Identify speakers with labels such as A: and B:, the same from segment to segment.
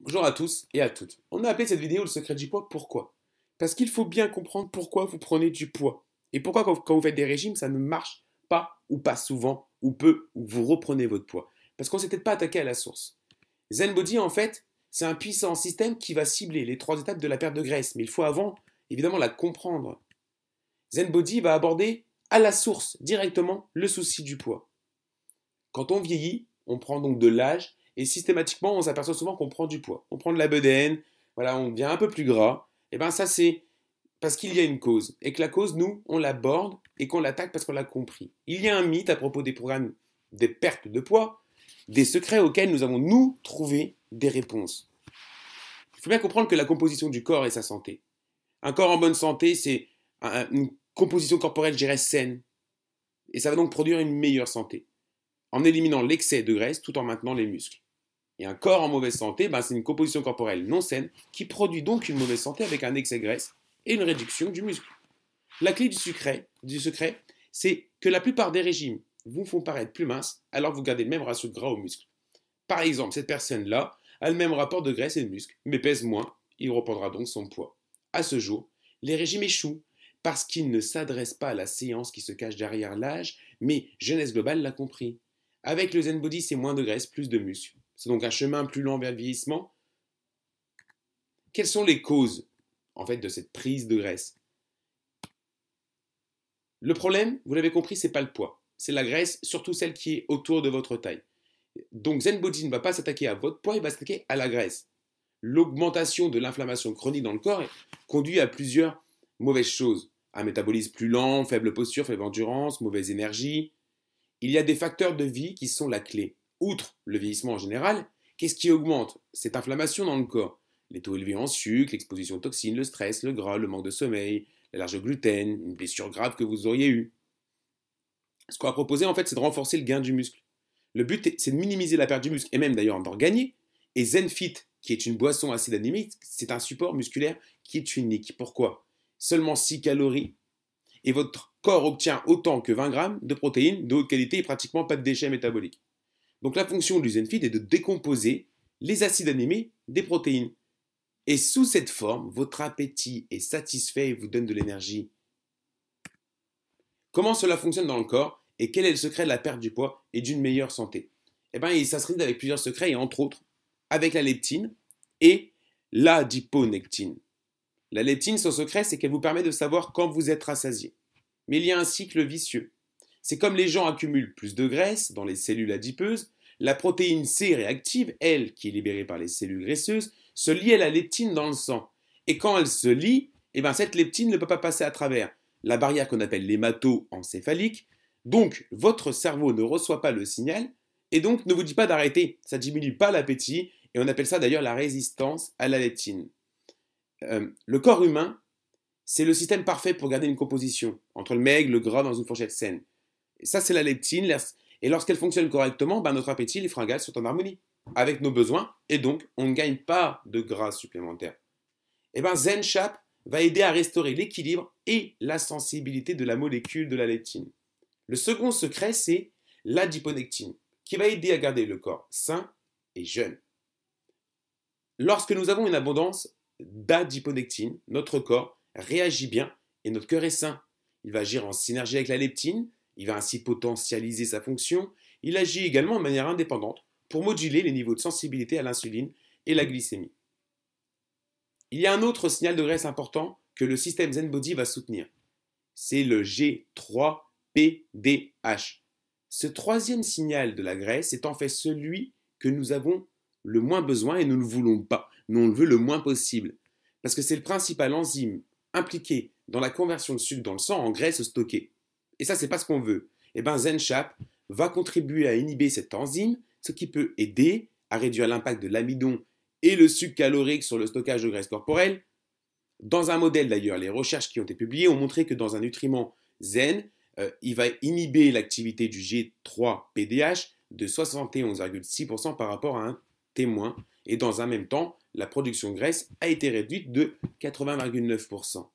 A: Bonjour à tous et à toutes. On a appelé cette vidéo le secret du poids. Pourquoi? Parce qu'il faut bien comprendre pourquoi vous prenez du poids. Et pourquoi quand vous faites des régimes, ça ne marche pas ou pas souvent ou peu ou vous reprenez votre poids. Parce qu'on ne s'est peut-être pas attaqué à la source. ZenBody en fait, c'est un puissant système qui va cibler les trois étapes de la perte de graisse. Mais il faut avant, évidemment, la comprendre. ZenBody va aborder à la source directement le souci du poids. Quand on vieillit, on prend donc de l'âge et systématiquement, on s'aperçoit souvent qu'on prend du poids. On prend de la bedaine, voilà, on devient un peu plus gras. Et bien ça, c'est parce qu'il y a une cause. Et que la cause, nous, on l'aborde et qu'on l'attaque parce qu'on l'a compris. Il y a un mythe à propos des programmes des pertes de poids, des secrets auxquels nous avons, nous, trouvé des réponses. Il faut bien comprendre que la composition du corps est sa santé. Un corps en bonne santé, c'est une composition corporelle, je dirais, saine. Et ça va donc produire une meilleure santé en éliminant l'excès de graisse tout en maintenant les muscles. Et un corps en mauvaise santé, c'est une composition corporelle non saine qui produit donc une mauvaise santé avec un excès de graisse et une réduction du muscle. La clé du secret, c'est que la plupart des régimes vous font paraître plus minces alors que vous gardez le même ratio de gras au muscle. Par exemple, cette personne-là a le même rapport de graisse et de muscle, mais pèse moins, il reprendra donc son poids. À ce jour, les régimes échouent parce qu'ils ne s'adressent pas à la séance qui se cache derrière l'âge, mais Jeunesse Globale l'a compris. Avec le ZenBody, c'est moins de graisse, plus de muscle. C'est donc un chemin plus lent vers le vieillissement. Quelles sont les causes, en fait, de cette prise de graisse? Le problème, vous l'avez compris, c'est pas le poids. C'est la graisse, surtout celle qui est autour de votre taille. Donc ZenBody ne va pas s'attaquer à votre poids, il va s'attaquer à la graisse. L'augmentation de l'inflammation chronique dans le corps conduit à plusieurs mauvaises choses. Un métabolisme plus lent, faible posture, faible endurance, mauvaise énergie. Il y a des facteurs de vie qui sont la clé. Outre le vieillissement en général, qu'est-ce qui augmente cette inflammation dans le corps? Les taux élevés en sucre, l'exposition aux toxines, le stress, le gras, le manque de sommeil, l'allergie au gluten, une blessure grave que vous auriez eue. Ce qu'on va proposer en fait, c'est de renforcer le gain du muscle. Le but, c'est de minimiser la perte du muscle et même d'ailleurs d'en gagner. Et ZenFit, qui est une boisson acide aminé, c'est un support musculaire qui est unique. Pourquoi? Seulement 6 calories et votre corps obtient autant que 20 grammes de protéines de haute qualité et pratiquement pas de déchets métaboliques. Donc la fonction du ZenFit est de décomposer les acides aminés des protéines. Et sous cette forme, votre appétit est satisfait et vous donne de l'énergie. Comment cela fonctionne dans le corps et quel est le secret de la perte du poids et d'une meilleure santé? Eh bien, ça se réalise avec plusieurs secrets et entre autres avec la leptine et l'adiponectine. La leptine, son secret, c'est qu'elle vous permet de savoir quand vous êtes rassasié. Mais il y a un cycle vicieux. C'est comme les gens accumulent plus de graisse dans les cellules adipeuses, la protéine C réactive, elle, qui est libérée par les cellules graisseuses, se lie à la leptine dans le sang. Et quand elle se lie, cette leptine ne peut pas passer à travers la barrière qu'on appelle l'hémato-encéphalique. Donc, votre cerveau ne reçoit pas le signal et donc ne vous dit pas d'arrêter. Ça ne diminue pas l'appétit et on appelle ça d'ailleurs la résistance à la leptine. Le corps humain, c'est le système parfait pour garder une composition entre le maigre, le gras dans une fourchette saine. Et ça, c'est la leptine. Et lorsqu'elle fonctionne correctement, notre appétit, les fringales sont en harmonie avec nos besoins et donc on ne gagne pas de gras supplémentaire. Et ZenChap va aider à restaurer l'équilibre et la sensibilité de la molécule de la leptine. Le second secret, c'est l'adiponectine, qui va aider à garder le corps sain et jeune. Lorsque nous avons une abondance d'adiponectine, notre corps réagit bien et notre cœur est sain. Il va agir en synergie avec la leptine, il va ainsi potentialiser sa fonction. Il agit également de manière indépendante pour moduler les niveaux de sensibilité à l'insuline et la glycémie. Il y a un autre signal de graisse important que le système ZenBody va soutenir. C'est le G3-PDH. Ce troisième signal de la graisse est en fait celui que nous avons le moins besoin et nous ne le voulons pas. Nous, on le veut le moins possible. Parce que c'est le principal enzyme impliqué dans la conversion de sucre dans le sang en graisse stockée. Et ça, c'est pas ce qu'on veut. Et ZenChap va contribuer à inhiber cette enzyme, ce qui peut aider à réduire l'impact de l'amidon et le sucre calorique sur le stockage de graisse corporelle. Dans un modèle d'ailleurs, les recherches qui ont été publiées ont montré que dans un nutriment zen, il va inhiber l'activité du G3-PDH de 71,6% par rapport à un témoin. Et dans un même temps, la production de graisse a été réduite de 80,9%.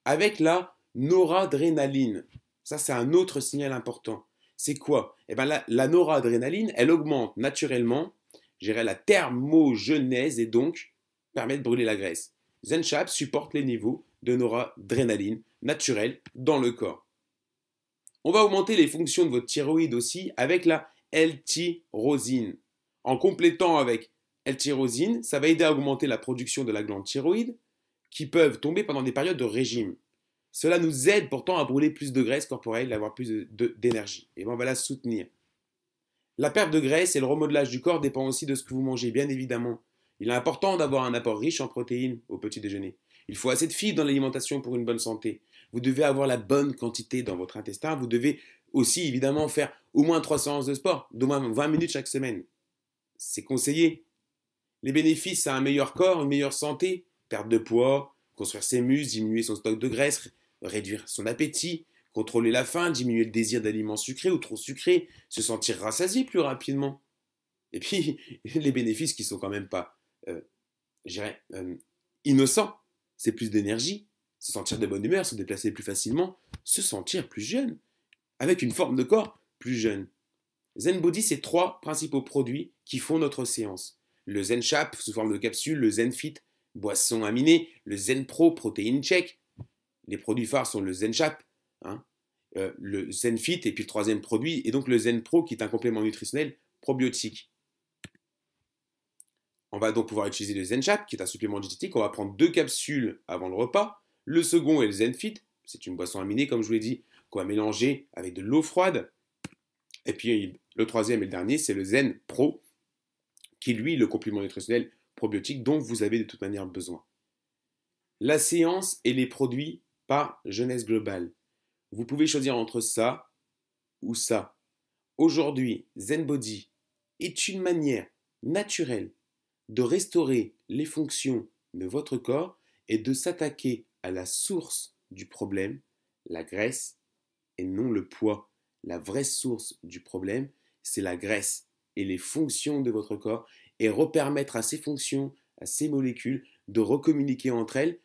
A: Avec la noradrénaline, ça c'est un autre signal important. C'est quoi? La noradrénaline, elle augmente naturellement gérer la thermogenèse et donc permet de brûler la graisse. ZenChap supporte les niveaux de noradrénaline naturelle dans le corps. On va augmenter les fonctions de votre thyroïde aussi avec la L-tyrosine. En complétant avec L-tyrosine, ça va aider à augmenter la production de la glande thyroïde qui peuvent tomber pendant des périodes de régime. Cela nous aide pourtant à brûler plus de graisse corporelle et à avoir plus d'énergie. Et bien on va la soutenir. La perte de graisse et le remodelage du corps dépend aussi de ce que vous mangez, bien évidemment. Il est important d'avoir un apport riche en protéines au petit déjeuner. Il faut assez de fibres dans l'alimentation pour une bonne santé. Vous devez avoir la bonne quantité dans votre intestin. Vous devez aussi évidemment faire au moins 3 séances de sport, d'au moins 20 minutes chaque semaine. C'est conseillé. Les bénéfices à un meilleur corps, une meilleure santé, perte de poids, construire ses muscles, diminuer son stock de graisse, réduire son appétit, contrôler la faim, diminuer le désir d'aliments sucrés ou trop sucrés, se sentir rassasié plus rapidement. Et puis, les bénéfices qui sont quand même pas, je dirais, innocents. C'est plus d'énergie, se sentir de bonne humeur, se déplacer plus facilement, se sentir plus jeune, avec une forme de corps plus jeune. ZenBody, c'est 3 principaux produits qui font notre séance. Le ZenChap sous forme de capsule, le ZenFit, boisson aminée, le ZenPro, protéine check. Les produits phares sont le ZenChap, le ZenFit et puis le troisième produit, et donc le ZenPro qui est un complément nutritionnel probiotique. On va donc pouvoir utiliser le ZenChap, qui est un supplément diététique. On va prendre 2 capsules avant le repas. Le second est le ZenFit. C'est une boisson aminée, comme je vous l'ai dit, qu'on va mélanger avec de l'eau froide. Et puis le troisième et le dernier, c'est le ZenPro, qui est lui le complément nutritionnel probiotique dont vous avez de toute manière besoin. La séance et les produits par Jeunesse Globale. Vous pouvez choisir entre ça ou ça. Aujourd'hui, ZenBody est une manière naturelle de restaurer les fonctions de votre corps et de s'attaquer à la source du problème, la graisse, et non le poids. La vraie source du problème, c'est la graisse et les fonctions de votre corps et repermettre à ces fonctions, à ces molécules, de recommuniquer entre elles